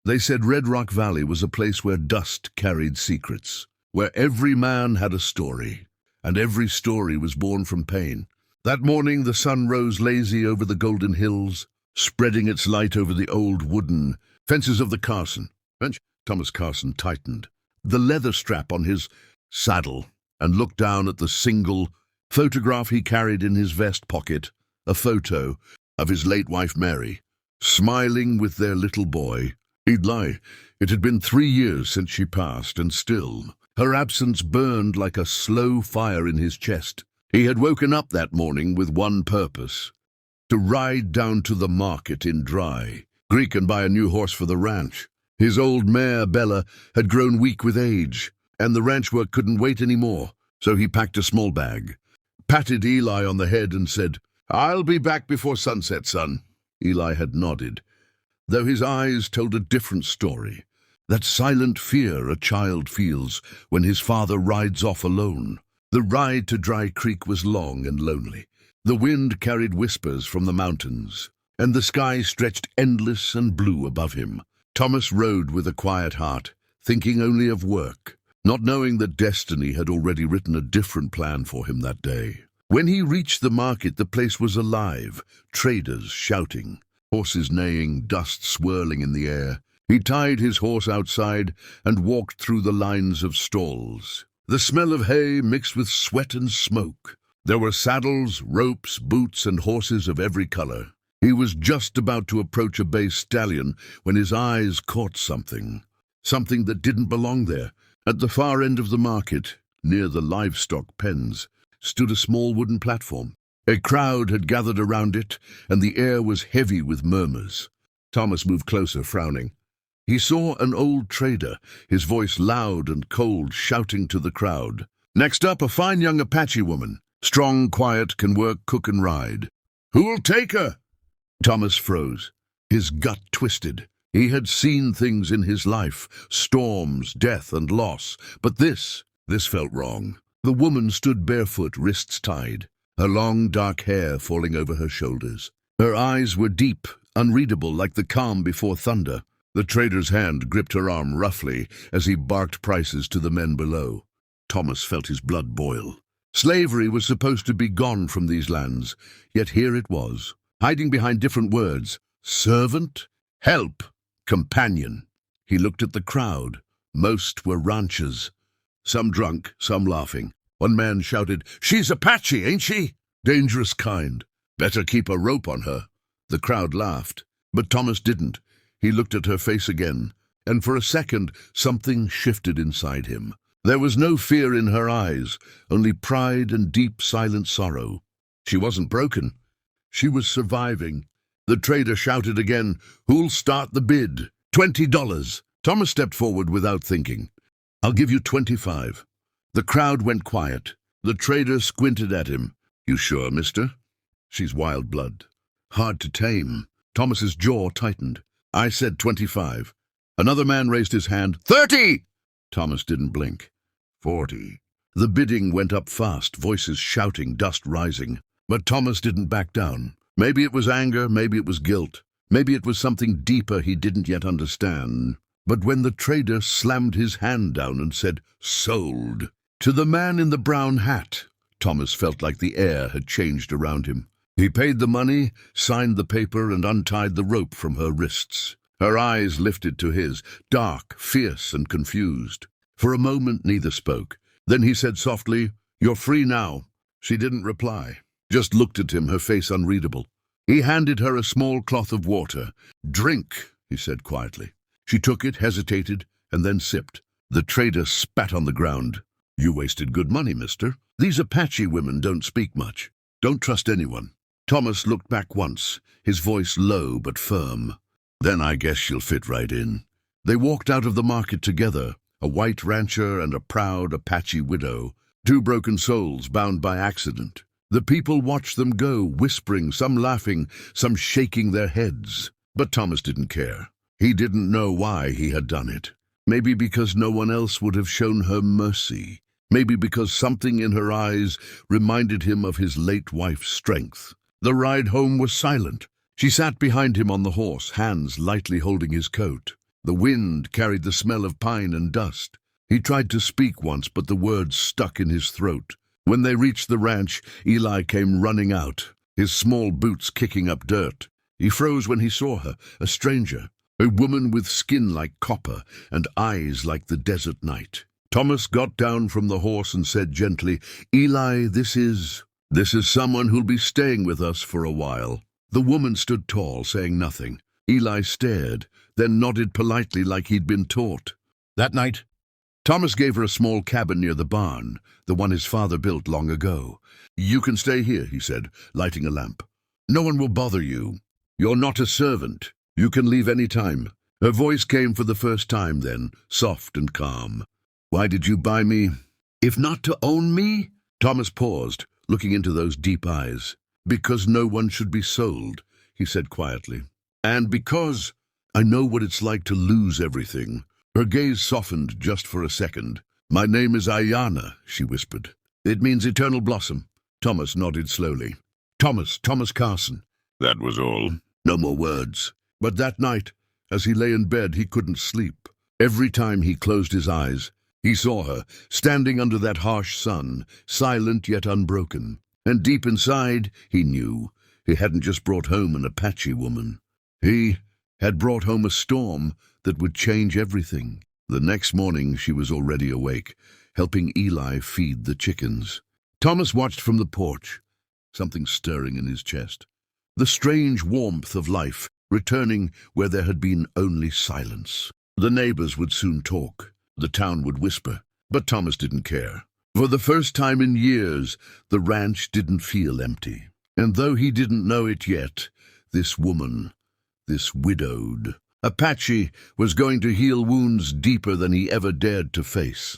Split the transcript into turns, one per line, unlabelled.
They said Red Rock Valley was a place where dust carried secrets, where every man had a story, and every story was born from pain. That morning the sun rose lazy over the golden hills, spreading its light over the old wooden fences of the Carson. Thomas Carson tightened the leather strap on his saddle and looked down at the single photograph he carried in his vest pocket, a photo of his late wife Mary, smiling with their little boy. He'd lie. It had been 3 years since she passed, and still her absence burned like a slow fire in his chest. He had woken up that morning with one purpose: to ride down to the market in Dry Creek and buy a new horse for the ranch. His old mare, Bella, had grown weak with age, and the ranch work couldn't wait any more, so he packed a small bag, patted Eli on the head, and said, "I'll be back before sunset, son." Eli had nodded, though his eyes told a different story, that silent fear a child feels when his father rides off alone. The ride to Dry Creek was long and lonely. The wind carried whispers from the mountains, and the sky stretched endless and blue above him. Thomas rode with a quiet heart, thinking only of work, not knowing that destiny had already written a different plan for him that day. When he reached the market, the place was alive, traders shouting, horses neighing, dust swirling in the air. He tied his horse outside and walked through the lines of stalls. The smell of hay mixed with sweat and smoke. There were saddles, ropes, boots, and horses of every color. He was just about to approach a bay stallion when his eyes caught something that didn't belong there. At the far end of the market, near the livestock pens, stood a small wooden platform. A crowd had gathered around it, and the air was heavy with murmurs. Thomas moved closer, frowning. He saw an old trader, his voice loud and cold, shouting to the crowd. "Next up, a fine young Apache woman. Strong, quiet, can work, cook, and ride. Who'll take her?" Thomas froze. His gut twisted. He had seen things in his life, storms, death, and loss, but this felt wrong. The woman stood barefoot, wrists tied, her long dark hair falling over her shoulders. Her eyes were deep, unreadable, like the calm before thunder. The trader's hand gripped her arm roughly as he barked prices to the men below. Thomas felt his blood boil. Slavery was supposed to be gone from these lands, yet here it was, hiding behind different words: servant, help, companion. He looked at the crowd. Most were ranchers, some drunk, some laughing. One man shouted, "She's Apache, ain't she? Dangerous kind. Better keep a rope on her." The crowd laughed, but Thomas didn't. He looked at her face again, and for a second something shifted inside him. There was no fear in her eyes, only pride and deep, silent sorrow. She wasn't broken. She was surviving. The trader shouted again, "Who'll start the bid?" $20. Thomas stepped forward without thinking. "I'll give you 25. The crowd went quiet. The trader squinted at him. "You sure, mister?" "She's wild blood. Hard to tame." Thomas's jaw tightened. "I said 25. Another man raised his hand. 30! Thomas didn't blink. 40. The bidding went up fast, voices shouting, dust rising. But Thomas didn't back down. Maybe it was anger, maybe it was guilt. Maybe it was something deeper he didn't yet understand. But when the trader slammed his hand down and said, "Sold," to the man in the brown hat, Thomas felt like the air had changed around him. He paid the money, signed the paper, and untied the rope from her wrists. Her eyes lifted to his, dark, fierce, and confused. For a moment neither spoke. Then he said softly, "You're free now." She didn't reply, just looked at him, her face unreadable. He handed her a small cloth of water. "Drink," he said quietly. She took it, hesitated, and then sipped. The trader spat on the ground. "You wasted good money, mister. These Apache women don't speak much. Don't trust anyone." Thomas looked back once, his voice low but firm. "Then I guess she'll fit right in." They walked out of the market together, a white rancher and a proud Apache widow, two broken souls bound by accident. The people watched them go, whispering, some laughing, some shaking their heads. But Thomas didn't care. He didn't know why he had done it. Maybe because no one else would have shown her mercy. Maybe because something in her eyes reminded him of his late wife's strength. The ride home was silent. She sat behind him on the horse, hands lightly holding his coat. The wind carried the smell of pine and dust. He tried to speak once, but the words stuck in his throat. When they reached the ranch, Eli came running out, his small boots kicking up dirt. He froze when he saw her, a stranger, a woman with skin like copper and eyes like the desert night. Thomas got down from the horse and said gently, "Eli, this is someone who'll be staying with us for a while." The woman stood tall, saying nothing. Eli stared, then nodded politely like he'd been taught. That night, Thomas gave her a small cabin near the barn, the one his father built long ago. "You can stay here," he said, lighting a lamp. "No one will bother you. You're not a servant. You can leave any time." Her voice came for the first time then, soft and calm. "Why did you buy me, if not to own me?" Thomas paused, looking into those deep eyes. "Because no one should be sold," he said quietly. "And because I know what it's like to lose everything." Her gaze softened just for a second. "My name is Ayana," she whispered. "It means eternal blossom." Thomas nodded slowly. Thomas Carson." That was all. No more words. But that night, as he lay in bed, he couldn't sleep. Every time he closed his eyes, he saw her, standing under that harsh sun, silent yet unbroken. And deep inside, he knew, he hadn't just brought home an Apache woman. He had brought home a storm that would change everything. The next morning, she was already awake, helping Eli feed the chickens. Thomas watched from the porch, something stirring in his chest. The strange warmth of life, returning where there had been only silence. The neighbors would soon talk. The town would whisper. But Thomas didn't care. For the first time in years, the ranch didn't feel empty. And though he didn't know it yet, this woman, this widowed Apache, was going to heal wounds deeper than he ever dared to face.